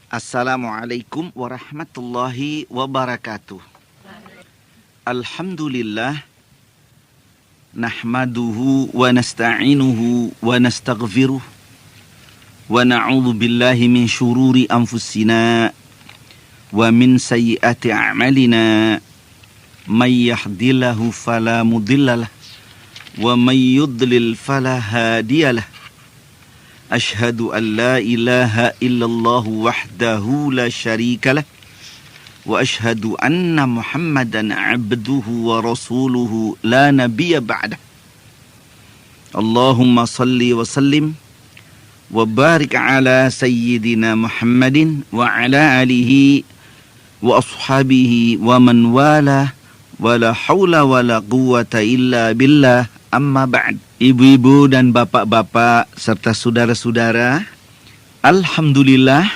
Assalamualaikum warahmatullahi wabarakatuh. Alhamdulillah. Nahmaduhu wa nasta'inuhu wa nastaghfiruh. Wa na'udzu billahi min syururi anfusina wa min sayyiati a'malina. May yahdihillahu fala mudhillalah wa may yudlil fala hadiyalah. Ashhadu an la ilaha illallah wahdahu la syarikalah wa ashhadu anna Muhammadan abduhu wa rasuluhu la nabiyya ba'dah. Allahumma salli wa sallim wa barik ala sayyidina Muhammadin wa ala alihi wa ashabihi wa man wala wa la hawla wa la quwwata illa billah. Amma ba'd. Ibu-ibu dan bapak-bapak serta saudara-saudara, alhamdulillah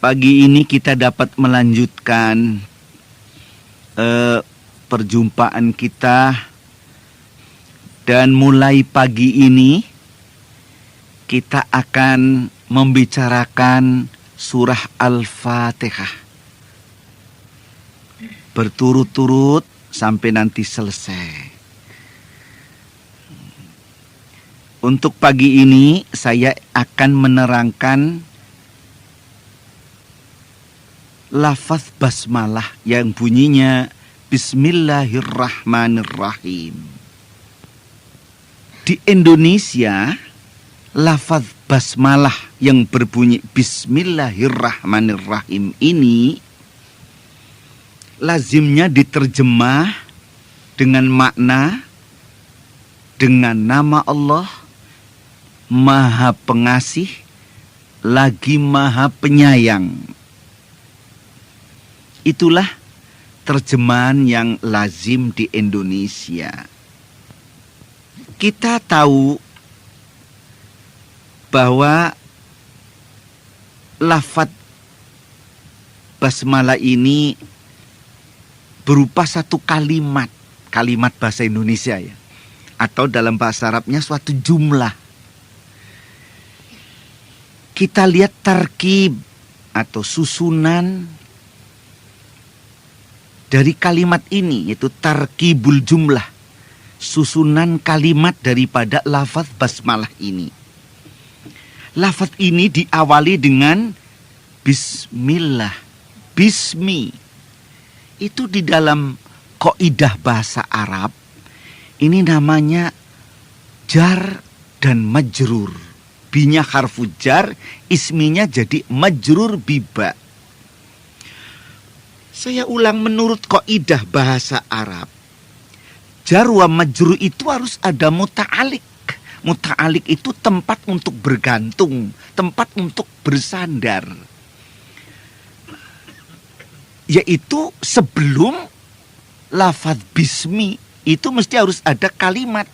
pagi ini kita dapat melanjutkan perjumpaan kita, dan mulai pagi ini kita akan membicarakan surah Al-Fatihah berturut-turut sampai nanti selesai. Untuk pagi ini saya akan menerangkan lafaz basmalah yang bunyinya Bismillahirrahmanirrahim. Di Indonesia, lafaz basmalah yang berbunyi Bismillahirrahmanirrahim ini lazimnya diterjemah dengan makna dengan nama Allah Maha Pengasih lagi Maha Penyayang. Itulah terjemahan yang lazim di Indonesia. Kita tahu bahwa lafaz basmalah ini berupa satu kalimat bahasa Indonesia ya, atau dalam bahasa Arabnya suatu jumlah. Kita lihat tarkib atau susunan dari kalimat ini, yaitu tarkibul jumlah, susunan kalimat daripada lafaz basmalah ini. Lafaz ini diawali dengan bismillah, bismi. Itu di dalam kaidah bahasa Arab ini namanya jar dan majrur. Binya harfu jar, isminya jadi majrur biba. Saya ulang, menurut kaidah bahasa Arab, jar wa majrur itu harus ada muta'alik. Muta'alik itu tempat untuk bergantung, tempat untuk bersandar. Yaitu sebelum lafaz bismi itu mesti harus ada kalimat.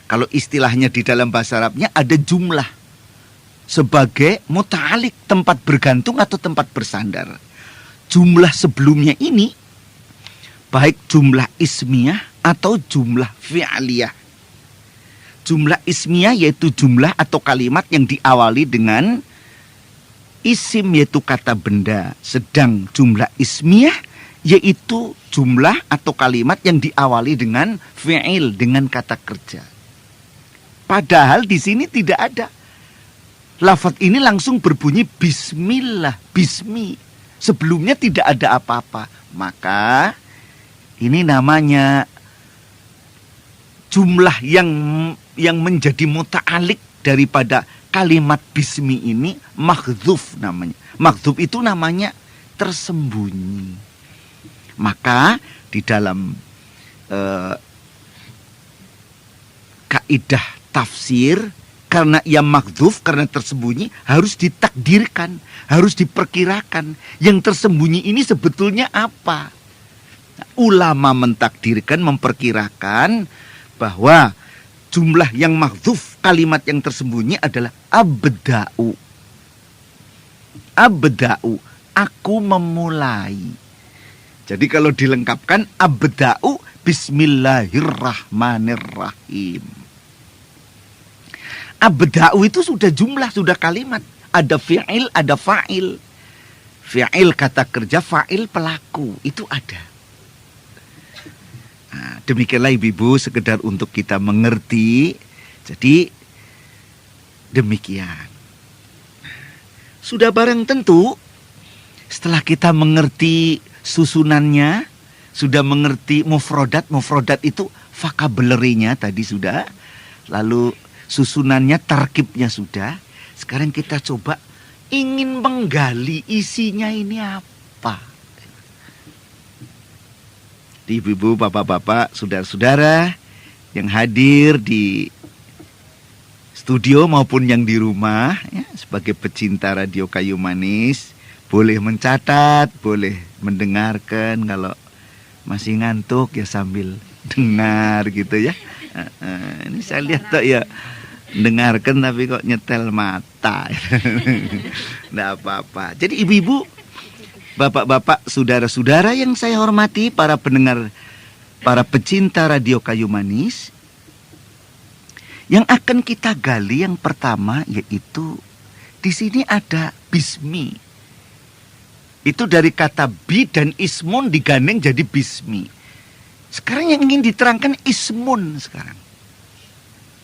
Kalau istilahnya di dalam bahasa Arabnya ada jumlah sebagai muta'alik, tempat bergantung atau tempat bersandar. Jumlah sebelumnya ini baik jumlah ismiyah atau jumlah fi'liyah. Jumlah ismiyah yaitu jumlah atau kalimat yang diawali dengan isim yaitu kata benda. Sedang jumlah ismiyah yaitu jumlah atau kalimat yang diawali dengan fi'il, dengan kata kerja. Padahal di sini tidak ada. Lafaz ini langsung berbunyi bismillah, bismi. Sebelumnya tidak ada apa-apa. Maka ini namanya jumlah yang menjadi muta'alik daripada kalimat bismi ini maghdzuf namanya. Maghdzuf itu namanya tersembunyi. Maka di dalam kaidah tafsir, karena ia maghdzuf, karena tersembunyi, harus ditakdirkan, harus diperkirakan. Yang tersembunyi ini sebetulnya apa? Ulama mentakdirkan, memperkirakan bahwa jumlah yang maghdzuf, kalimat yang tersembunyi adalah abda'u. Abda'u, aku memulai. Jadi kalau dilengkapkan abda'u bismillahirrahmanirrahim. Abda'u itu sudah jumlah, sudah kalimat. ada fi'il, ada fa'il. Fi'il kata kerja, fa'il pelaku, itu ada. Nah, demikianlah ibu-ibu sekedar untuk kita mengerti. Jadi demikian. Sudah barang tentu setelah kita mengerti susunannya, sudah mengerti mufrodat. Mufrodat itu vocabulary-nya tadi sudah. Lalu susunannya, tarkibnya sudah. Sekarang kita coba ingin menggali isinya ini apa. Ibu-ibu, bapak-bapak, saudara-saudara yang hadir di studio maupun yang di rumah, ya, sebagai pecinta radio Kayu Manis, boleh mencatat, boleh mendengarkan. Kalau masih ngantuk ya sambil dengar gitu ya. Ini saya lihat tuh ya, dengarkan tapi kok nyetel mata. Nggak apa-apa. Jadi ibu-ibu, bapak-bapak, saudara-saudara yang saya hormati, para pendengar, para pecinta radio Kayu Manis, yang akan kita gali yang pertama yaitu di sini ada bismi. Itu dari kata bi dan ismun digandeng jadi bismi. Sekarang yang ingin diterangkan ismun sekarang.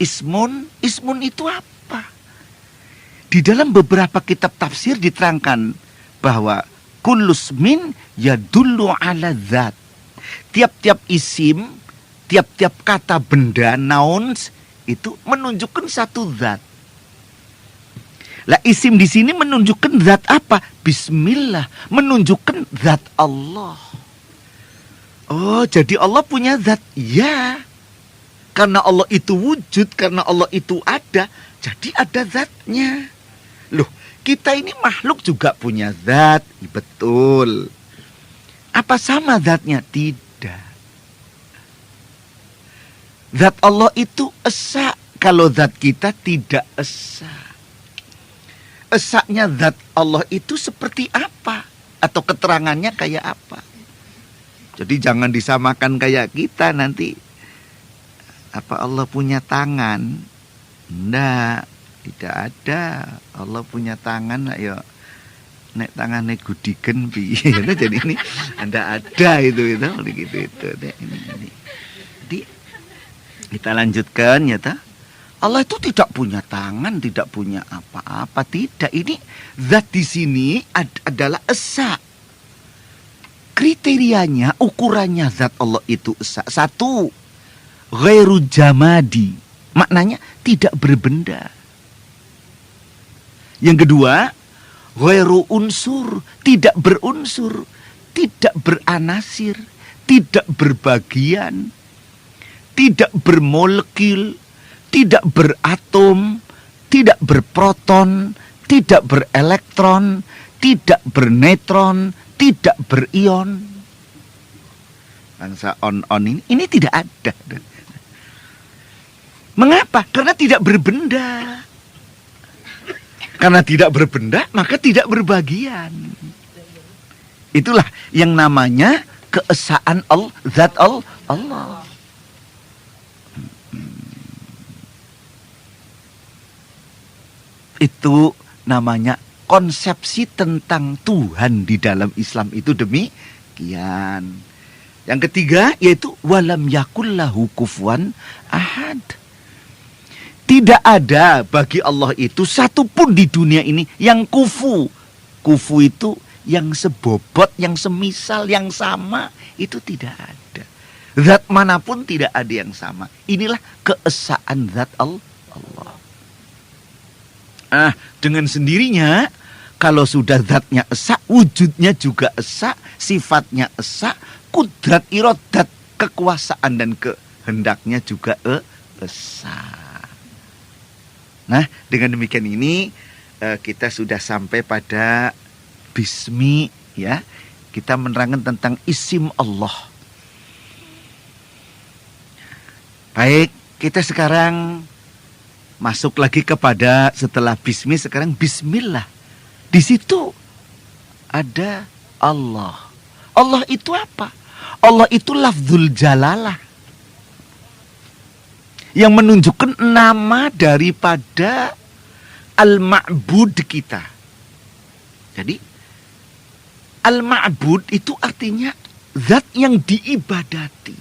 Ismun itu apa? Di dalam beberapa kitab tafsir diterangkan bahwa kullusmin yadullu ala dzat. Tiap-tiap isim, tiap-tiap kata benda, nouns, itu menunjukkan satu zat. Lah isim di sini menunjukkan zat apa? Bismillah, menunjukkan zat Allah. Oh, jadi Allah punya zat? Ya. Karena Allah itu wujud, karena Allah itu ada, jadi ada zatnya. Loh, kita ini makhluk juga punya zat, betul. Apa sama zatnya? Tidak. Zat Allah itu esa, kalau zat kita tidak esa. Esaknya zat Allah itu seperti apa? Atau keterangannya kayak apa? Jadi jangan disamakan kayak kita nanti. Apa Allah punya tangan? Enggak, tidak ada. Allah punya tangan, ya nek tangannya gudigen piye. Jadi ini Anda ada itu begitu itu. Ini. Jadi kita lanjutkan ya ta. Allah itu tidak punya tangan, tidak punya apa-apa, tidak. Ini zat di sini adalah esa. Kriterianya, ukurannya zat Allah itu esa. Satu, ghairu jamadi. Maknanya tidak berbenda. Yang kedua, ghairu unsur, tidak berunsur, tidak beranasir, tidak berbagian, tidak bermolekul, tidak beratom, tidak berproton, tidak berelektron, tidak bernetron, tidak berion. Bangsa on ini tidak ada. Mengapa? Karena tidak berbenda. Karena tidak berbenda, maka tidak berbagian. Itulah yang namanya keesaan zat Allah. Itu namanya konsepsi tentang Tuhan di dalam Islam itu demikian. Yang ketiga yaitu walam yakullahu kufuwan ahad. Tidak ada bagi Allah itu satupun di dunia ini yang kufu. Kufu itu yang sebobot, yang semisal, yang sama. Itu tidak ada. Zat manapun tidak ada yang sama. Inilah keesaan zat Allah. Dengan sendirinya, kalau sudah zatnya esa, wujudnya juga esa, sifatnya esa, kudrat irodat, kekuasaan dan kehendaknya juga esa. Nah, dengan demikian ini kita sudah sampai pada bismi, ya. Kita menerangkan tentang isim Allah. Baik, kita sekarang masuk lagi kepada setelah bismi, sekarang bismillah. Di situ ada Allah. Allah itu apa? Allah itu lafzul jalalah. Yang menunjukkan nama daripada al-ma'bud kita. Jadi al-ma'bud itu artinya zat yang diibadati.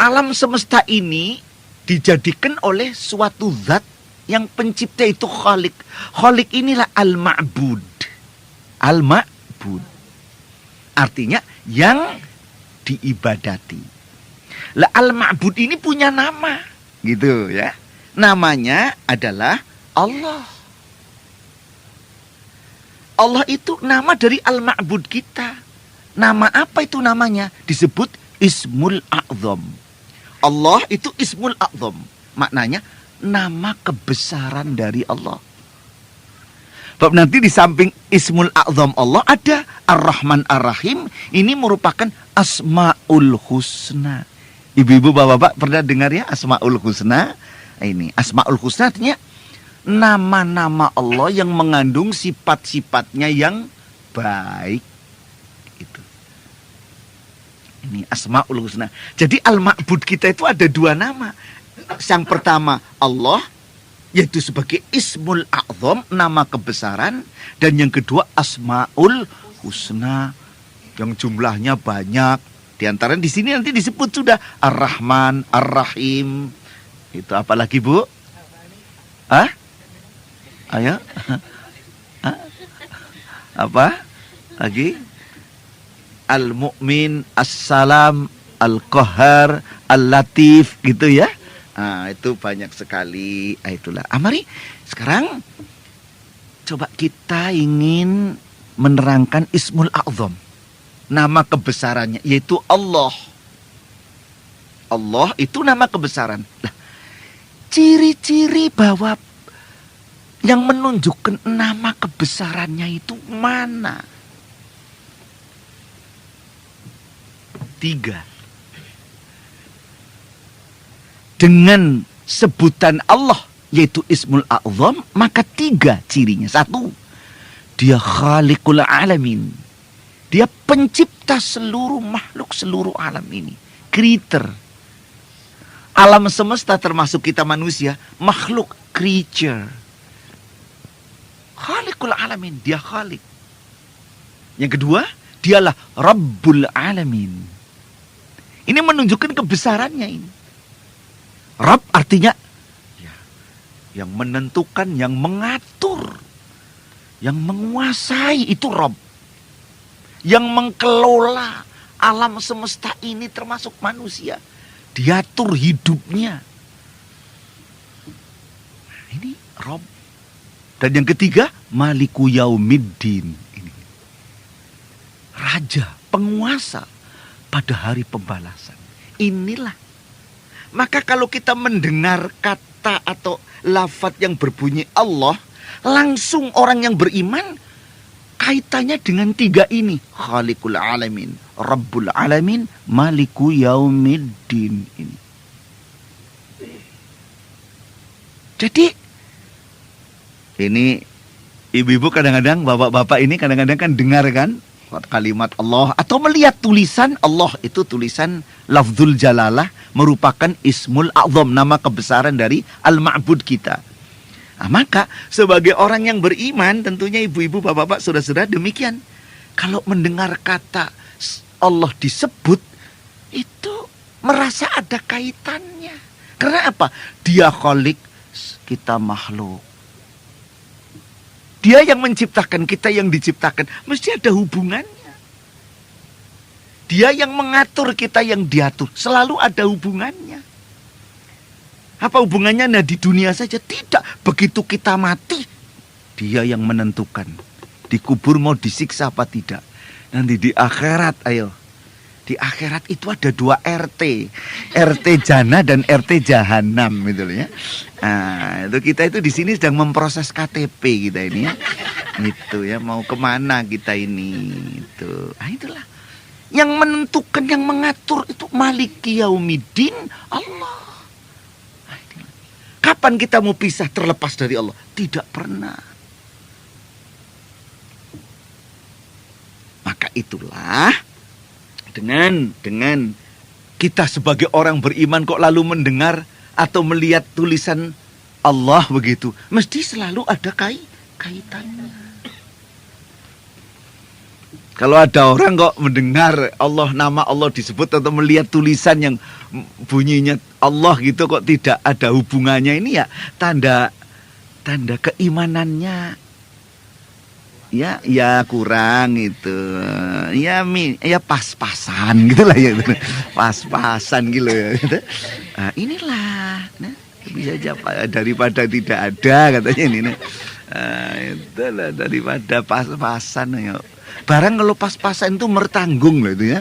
Alam semesta ini dijadikan oleh suatu zat yang pencipta itu Khalik. Khalik inilah al-ma'bud. Al-ma'bud. Artinya yang diibadati. Lah al-ma'bud ini punya nama. Gitu ya. Namanya adalah Allah. Allah itu nama dari al-ma'bud kita. Nama apa itu namanya? Disebut Ismul A'zam. Allah itu Ismul A'zam. Maknanya nama kebesaran dari Allah. Sebab nanti di samping Ismul A'zam Allah ada Ar-Rahman Ar-Rahim. Ini merupakan Asma'ul Husna. Ibu-ibu, bapak-bapak pernah dengar ya Asma'ul Husna? Ini Asma'ul Husna artinya nama-nama Allah yang mengandung sifat-sifatnya yang baik. Itu. Ini Asma'ul Husna. Jadi al-ma'bud kita itu ada dua nama. Yang pertama Allah, yaitu sebagai Ismul A'zam, nama kebesaran. Dan yang kedua Asma'ul Husna, yang jumlahnya banyak. Di antara di sini nanti disebut sudah Ar-Rahman, Ar-Rahim. Itu apa lagi, Bu? Hah? Ayo. Hah? Apa? Lagi? Al-Mu'min, As-Salam, Al-Qahar, Al-Latif, gitu ya. Nah, itu banyak sekali. Itulah. Mari sekarang coba kita ingin menerangkan Ismul A'zam. Nama kebesarannya, yaitu Allah. Allah itu nama kebesaran. Nah, ciri-ciri bahwa yang menunjukkan nama kebesarannya itu mana? 3. Dengan sebutan Allah, yaitu Ismul A'zam, maka 3 cirinya. 1, dia Khaliqul Alamin. Dia pencipta seluruh makhluk, seluruh alam ini. Creator. Alam semesta termasuk kita manusia, makhluk, creature. Khaliqul Alamin, dia Khalik. Yang kedua, dialah Rabbul Alamin. Ini menunjukkan kebesarannya ini. Rabb artinya ya, yang menentukan, yang mengatur, yang menguasai, itu Rabb. Yang mengelola alam semesta ini termasuk manusia. Diatur hidupnya. Nah, ini Rabb. Dan yang ketiga, Maliku Yaumiddin. Ini. Raja, penguasa pada hari pembalasan. Inilah. Maka kalau kita mendengar kata atau lafaz yang berbunyi Allah, langsung orang yang beriman kaitannya dengan 3 ini. Khaliqul Alamin, Rabbul Alamin, Maliku Yaumiddin. Ini. Jadi ini ibu-ibu kadang-kadang, bapak-bapak ini kadang-kadang kan dengar kan kalimat Allah atau melihat tulisan Allah, itu tulisan lafzul jalalah, merupakan Ismul A'zam, nama kebesaran dari al-ma'bud kita. Nah, maka sebagai orang yang beriman, tentunya ibu-ibu, bapak-bapak, saudara-saudara, demikian. Kalau mendengar kata Allah disebut, itu merasa ada kaitannya. Karena apa? Dia Khalik, kita makhluk. Dia yang menciptakan, kita yang diciptakan. Mesti ada hubungannya. Dia yang mengatur, kita yang diatur. Selalu ada hubungannya. Apa hubungannya? Nah, di dunia saja tidak. Begitu kita mati, dia yang menentukan. Dikubur mau disiksa apa tidak. Nanti di akhirat, ayo. Di akhirat itu ada 2 RT. RT Jannah dan RT Jahanam, gitu ya. Nah, itu kita itu di sini sedang memproses KTP kita ini ya. Itu ya, mau kemana kita ini. Itu. Nah, itulah. Yang menentukan, yang mengatur itu Maliki Yaumiddin, Allah. Nah, kapan kita mau pisah terlepas dari Allah? Tidak pernah. Maka itulah dengan kita sebagai orang beriman kok lalu mendengar atau melihat tulisan Allah begitu, mesti selalu ada kaitannya. Kalau ada orang kok mendengar Allah, nama Allah disebut atau melihat tulisan yang bunyinya Allah gitu kok tidak ada hubungannya, ini ya tanda keimanannya ya kurang itu. Ya pas-pasan gitu lah ya. Pas-pasan gitu ya. Nah, inilah bisa aja daripada tidak ada katanya ini. Itulah daripada pas-pasan ya. Barang kalau pas-pasan itu mertanggung loh itu ya.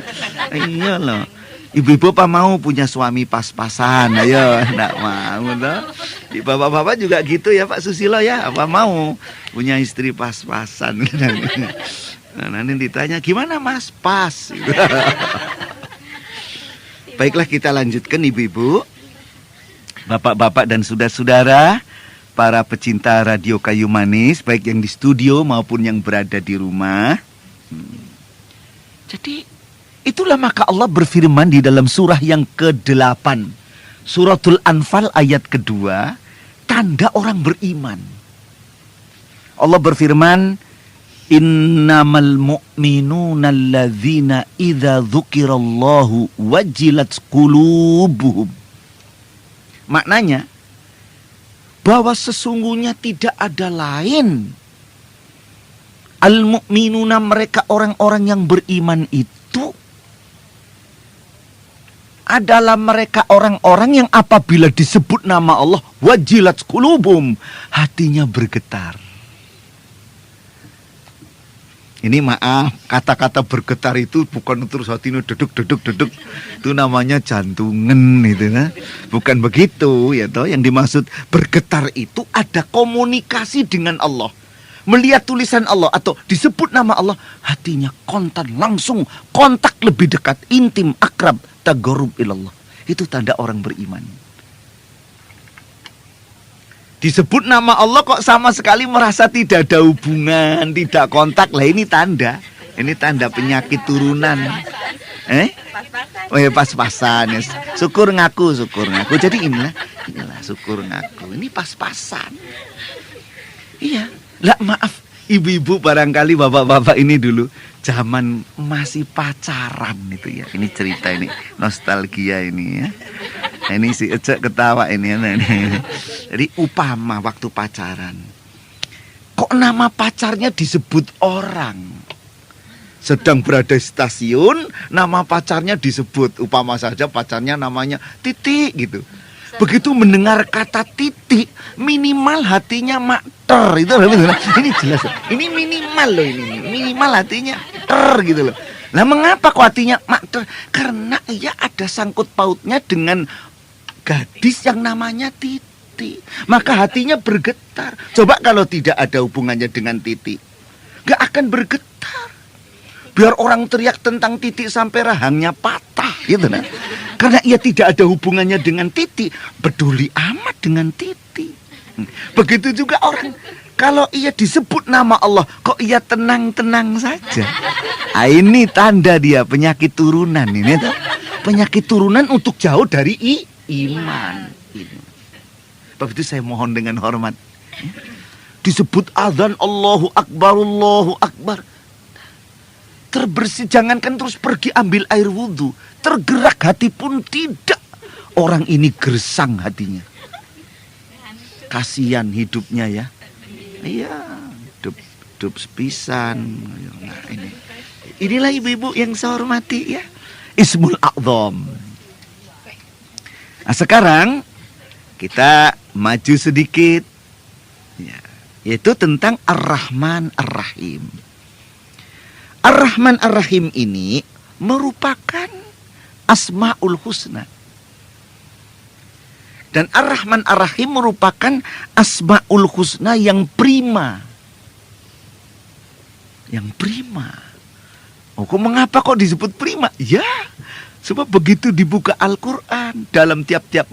Iya loh. Ibu-ibu apa mau punya suami pas-pasan? Ayo, enggak mau loh. Di bapak-bapak juga gitu ya Pak Susilo ya. Apa mau punya istri pas-pasan? Nah, nanti ditanya gimana Mas pas? Baiklah kita lanjutkan ibu-ibu, bapak-bapak dan saudara-saudara, para pecinta radio Kayu Manis, baik yang di studio maupun yang berada di rumah. Jadi itulah maka Allah berfirman di dalam surah yang ke-8, Suratul Anfal ayat kedua, tanda orang beriman. Allah berfirman, innamal mu'minuna alladzina idza dzukirallahu wajilat qulubuhum. Maknanya bahwa sesungguhnya tidak ada lain. Al-mu'minuna, mereka orang-orang yang beriman itu adalah mereka orang-orang yang apabila disebut nama Allah, wajilat qulubuhum, hatinya bergetar. Ini maaf, kata-kata bergetar itu bukan terus hatinya deduk. Itu namanya jantungan itu nah. Bukan begitu ya toh. Yang dimaksud bergetar itu ada komunikasi dengan Allah. Melihat tulisan Allah atau disebut nama Allah, hatinya langsung kontak lebih dekat, intim, akrab, taqarrub ilallah. Itu tanda orang beriman. Disebut nama Allah kok sama sekali merasa tidak ada hubungan, tidak kontak. Lah ini tanda penyakit turunan. Oh ya pas-pasan. Ya. Syukur ngaku. Jadi inilah syukur ngaku. Ini pas-pasan. Iya. Lah maaf, ibu-ibu barangkali bapak-bapak ini dulu zaman masih pacaran itu ya. Ini cerita ini, nostalgia ini ya. Ini si Ece ketawa ini. Jadi upama waktu pacaran, kok nama pacarnya disebut orang. Sedang berada di stasiun, nama pacarnya disebut. Upama saja pacarnya namanya Titi gitu. Begitu mendengar kata titik, minimal hatinya makter. Itu ini jelas. Ini minimal loh ini. Minimal hatinya gitu loh. Nah mengapa kok hatinya makter? Karena ya ada sangkut pautnya dengan gadis yang namanya Titi. Maka hatinya bergetar. Coba kalau tidak ada hubungannya dengan Titi, gak akan bergetar. Biar orang teriak tentang Titi sampai rahangnya patah gitu nah. Karena ia tidak ada hubungannya dengan Titi, peduli amat dengan Titi. Begitu juga orang, kalau ia disebut nama Allah, kok ia tenang-tenang saja. Ini tanda dia penyakit turunan ini. Penyakit turunan untuk jauh dari iman. Sebab itu saya mohon dengan hormat. Disebut azan Allahu Akbar. Terbersih, jangankan terus pergi ambil air wudhu, tergerak hati pun tidak. Orang ini gersang hatinya. Kasihan hidupnya ya. Iya, hidup sepisan. Nah, inilah ibu-ibu yang saya hormati ya. Ismul A'zam. Nah sekarang kita maju sedikit ya, yaitu tentang Ar-Rahman Ar-Rahim. Ar-Rahman Ar-Rahim ini merupakan Asmaul Husna. Dan Ar-Rahman Ar-Rahim merupakan Asmaul Husna yang prima. Yang prima. Oh, mengapa kok disebut prima? Ya, sebab begitu dibuka Al-Quran, dalam tiap-tiap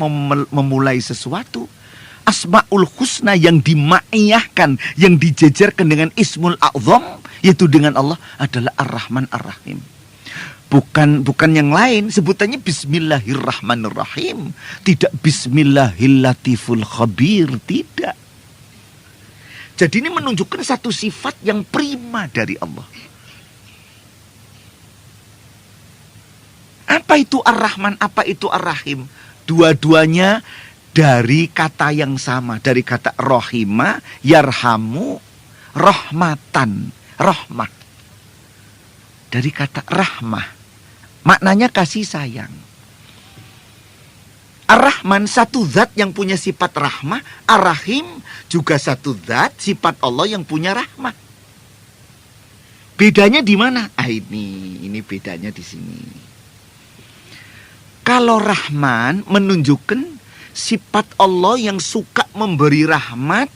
memulai sesuatu, Asmaul Husna yang dimaiyahkan, yang dijejerkan dengan Ismul A'zam, yaitu dengan Allah, adalah Ar-Rahman Ar-Rahim. Bukan yang lain, sebutannya Bismillahirrahmanirrahim. Tidak Bismillahillatiful khabir, tidak. Jadi ini menunjukkan satu sifat yang prima dari Allah. Apa itu Ar-Rahman, apa itu Ar-Rahim? Dua-duanya dari kata yang sama, dari kata rohima, yarhamu, rahmatan, rahmah. Dari kata rahmah, maknanya kasih sayang. Ar-Rahman satu zat yang punya sifat rahmah, Ar-Rahim juga satu zat sifat Allah yang punya rahmah. Bedanya di mana? Ini bedanya di sini. Kalau Rahman menunjukkan sifat Allah yang suka memberi rahmat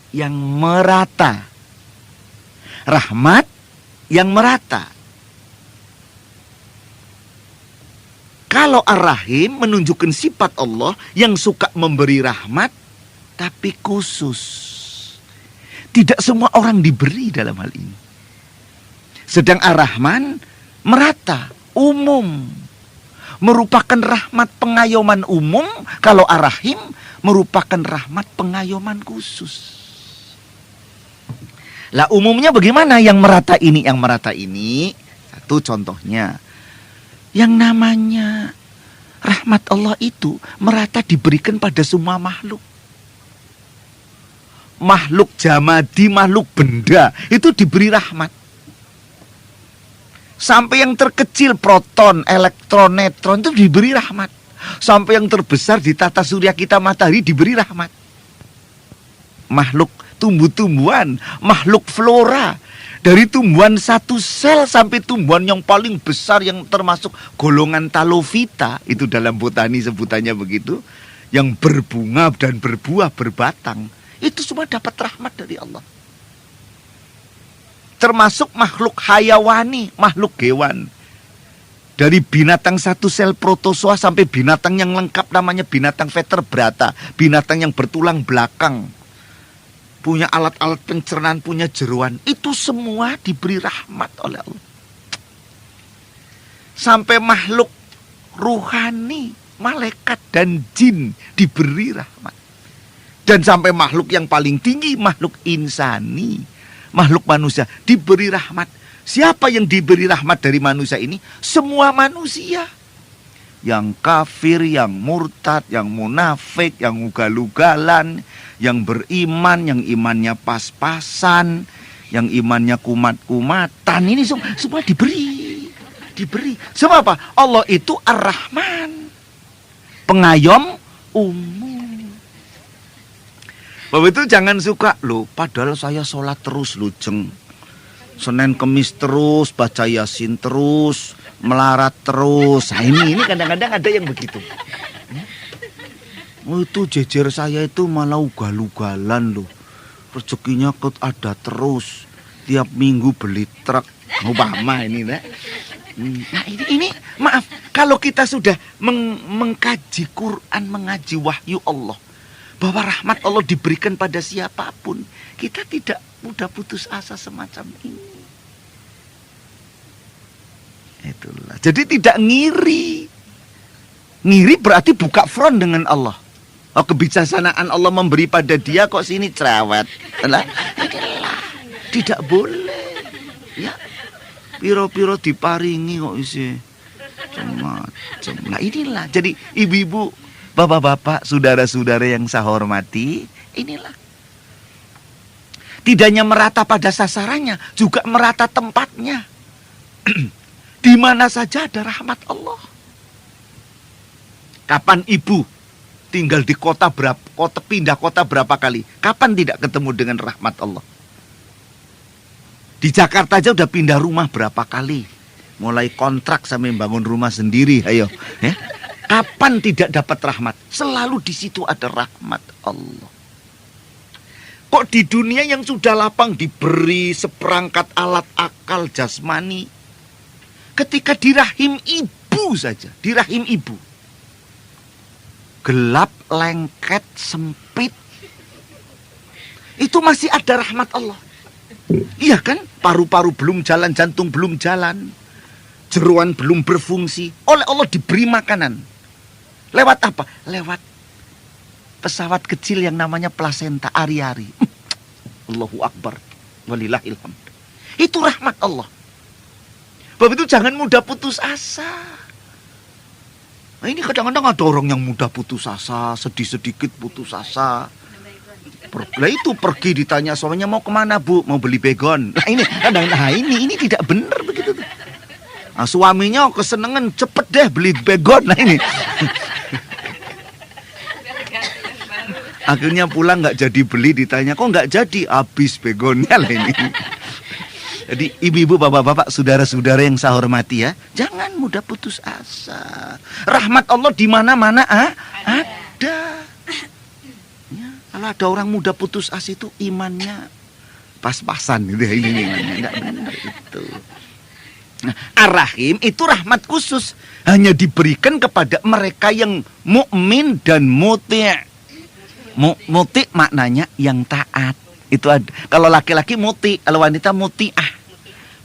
yang merata. Rahmat yang merata. Kalau Ar-Rahim menunjukkan sifat Allah yang suka memberi rahmat tapi khusus. Tidak semua orang diberi dalam hal ini. Sedang Ar-Rahman merata, umum. Merupakan rahmat pengayoman umum. Kalau Ar-Rahim merupakan rahmat pengayoman khusus. Lah umumnya bagaimana yang merata ini? Yang merata ini, satu contohnya. Yang namanya rahmat Allah itu merata diberikan pada semua makhluk. Makhluk jamadi, makhluk benda itu diberi rahmat. Sampai yang terkecil proton, elektron, neutron itu diberi rahmat. Sampai yang terbesar di tata surya kita matahari diberi rahmat. Makhluk tumbuh-tumbuhan, makhluk flora. Dari tumbuhan satu sel sampai tumbuhan yang paling besar yang termasuk golongan talovita. Itu dalam botani sebutannya begitu. Yang berbunga dan berbuah berbatang. Itu semua dapat rahmat dari Allah. Termasuk makhluk hayawani, makhluk hewan. Dari binatang satu sel protozoa sampai binatang yang lengkap namanya binatang vertebrata. Binatang yang bertulang belakang. Punya alat-alat pencernaan, punya jeroan. Itu semua diberi rahmat oleh Allah. Sampai makhluk ruhani, malaikat dan jin diberi rahmat. Dan sampai makhluk yang paling tinggi, makhluk insani, makhluk manusia, diberi rahmat. Siapa yang diberi rahmat dari manusia ini? Semua manusia. Yang kafir, yang murtad, yang munafik, yang ugal-ugalan, yang beriman, yang imannya pas-pasan, yang imannya kumat-kumatan. Ini semua diberi. Semua apa? Allah itu Ar-Rahman, pengayom umum. Bapak itu jangan suka, loh padahal saya sholat terus loh jeng. Senin Kemis terus, baca Yasin terus, melarat terus. Nah ini kadang-kadang ada yang begitu. Oh, itu jejer saya itu malah ugal-ugalan loh. Rezekinya ada terus. Tiap minggu beli truk. Obama ini nah. Nah ini maaf. Kalau kita sudah mengkaji Quran, mengaji wahyu Allah. Bahwa rahmat Allah diberikan pada siapapun. Kita tidak mudah putus asa semacam ini. Itulah. Jadi tidak ngiri. Ngiri berarti buka front dengan Allah. Oh, kebijaksanaan Allah memberi pada dia kok sini cerewet. Tidak boleh. Ya. Piro-piro diparingi kok isi. Macam. Nah inilah. Jadi ibu-ibu, bapak-bapak, saudara-saudara yang saya hormati, inilah. Tidak hanya merata pada sasarannya, juga merata tempatnya. Di mana saja ada rahmat Allah. Kapan ibu tinggal di kota pindah kota berapa kali? Kapan tidak ketemu dengan rahmat Allah? Di Jakarta aja udah pindah rumah berapa kali? Mulai kontrak sampai bangun rumah sendiri, ayo. Ya. Kapan tidak dapat rahmat? Selalu di situ ada rahmat Allah. Kok di dunia yang sudah lapang diberi seperangkat alat akal jasmani, ketika di rahim ibu saja, di rahim ibu, gelap, lengket, sempit, itu masih ada rahmat Allah. Iya kan? Paru-paru belum jalan, jantung belum jalan, jeroan belum berfungsi. Oleh Allah diberi makanan. Lewat apa? Lewat pesawat kecil yang namanya plasenta, ari-ari. Allahu Akbar. Walillahil hamd. Itu rahmat Allah. Sebab itu jangan mudah putus asa. Nah, ini kadang-kadang ada orang yang mudah putus asa, sedih sedikit putus asa. Lah itu pergi ditanya suaminya mau kemana bu? Mau beli begon. Nah ini kadang, ini tidak benar begitu. Nah, suaminya kesenengan cepet deh beli begon. Nah ini. Akhirnya pulang nggak jadi beli, ditanya kok nggak jadi, habis begonnya lah ini. Jadi ibu-ibu, bapak-bapak, saudara-saudara yang saya hormati ya, jangan mudah putus asa. Rahmat Allah di mana-mana ada. Ya, kalau ada orang mudah putus asa itu imannya pas-pasan gitu ya, ini imannya nggak benar itu. Nah, Ar-Rahim itu rahmat khusus, hanya diberikan kepada mereka yang mukmin dan muti'. Muti' maknanya yang taat. Itu ada. Kalau laki-laki muti, kalau wanita muti'ah.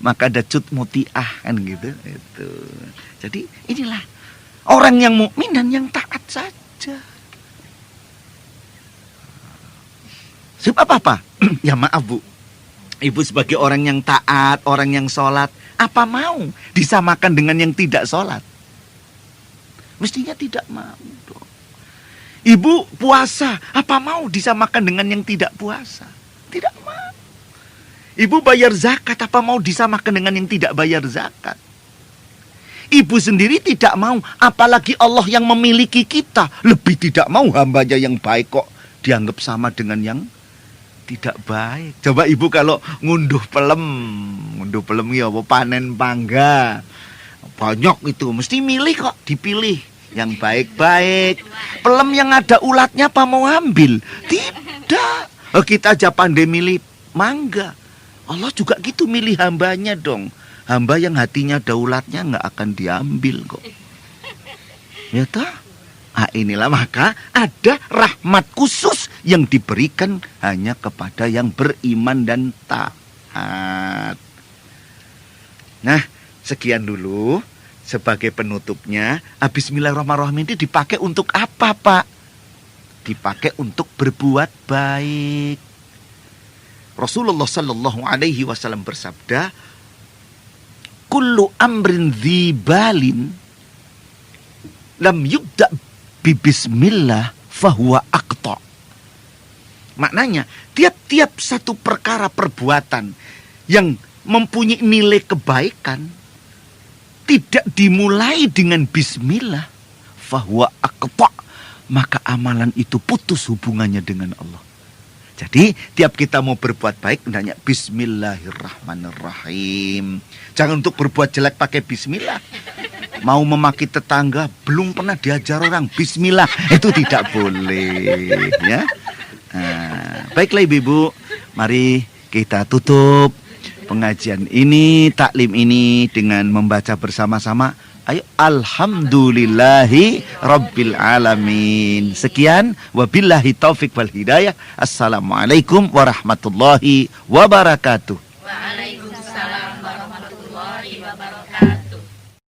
Maka ada cut muti'ah kan gitu. Itu. Jadi inilah orang yang mukmin dan yang taat saja. Sebab apa? Ya maaf bu, ibu sebagai orang yang taat, orang yang sholat, apa mau disamakan dengan yang tidak sholat? Mestinya tidak mau dong. Ibu puasa, apa mau disamakan dengan yang tidak puasa? Tidak mau. Ibu bayar zakat, apa mau disamakan dengan yang tidak bayar zakat? Ibu sendiri tidak mau, apalagi Allah yang memiliki kita. Lebih tidak mau hambanya yang baik kok dianggap sama dengan yang tidak baik. Coba ibu kalau ngunduh pelem ya panen pangga. Banyak itu, mesti milih kok, dipilih yang baik-baik. Pelem yang ada ulatnya apa mau ambil? Tidak. Kita aja pandai milih mangga. Allah juga gitu milih hambanya dong. Hamba yang hatinya ada ulatnya nggak akan diambil kok. Ya toh? Nah, inilah maka ada rahmat khusus yang diberikan hanya kepada yang beriman dan taat. Nah, sekian dulu sebagai penutupnya. Bismillahirrahmanirrahim ini dipakai untuk apa, Pak? Dipakai untuk berbuat baik. Rasulullah sallallahu alaihi wasallam bersabda, kullu amrin dzibalin lam yubda bi bismillah fahuwa aqta. Maknanya, tiap-tiap satu perkara perbuatan yang mempunyai nilai kebaikan tidak dimulai dengan bismillah fahuwa aqta, maka amalan itu putus hubungannya dengan Allah. Jadi tiap kita mau berbuat baik hendaknya bismillahirrahmanirrahim. Jangan untuk berbuat jelek pakai bismillah. Mau memaki tetangga belum pernah diajar orang bismillah, itu tidak boleh ya. Nah, baiklah ibu-ibu, mari kita tutup pengajian ini, taklim ini dengan membaca bersama-sama. Ayo, alhamdulillahi rabbil alamin. Sekian, wabillahi taufik wal hidayah. Assalamualaikum warahmatullahi wabarakatuh.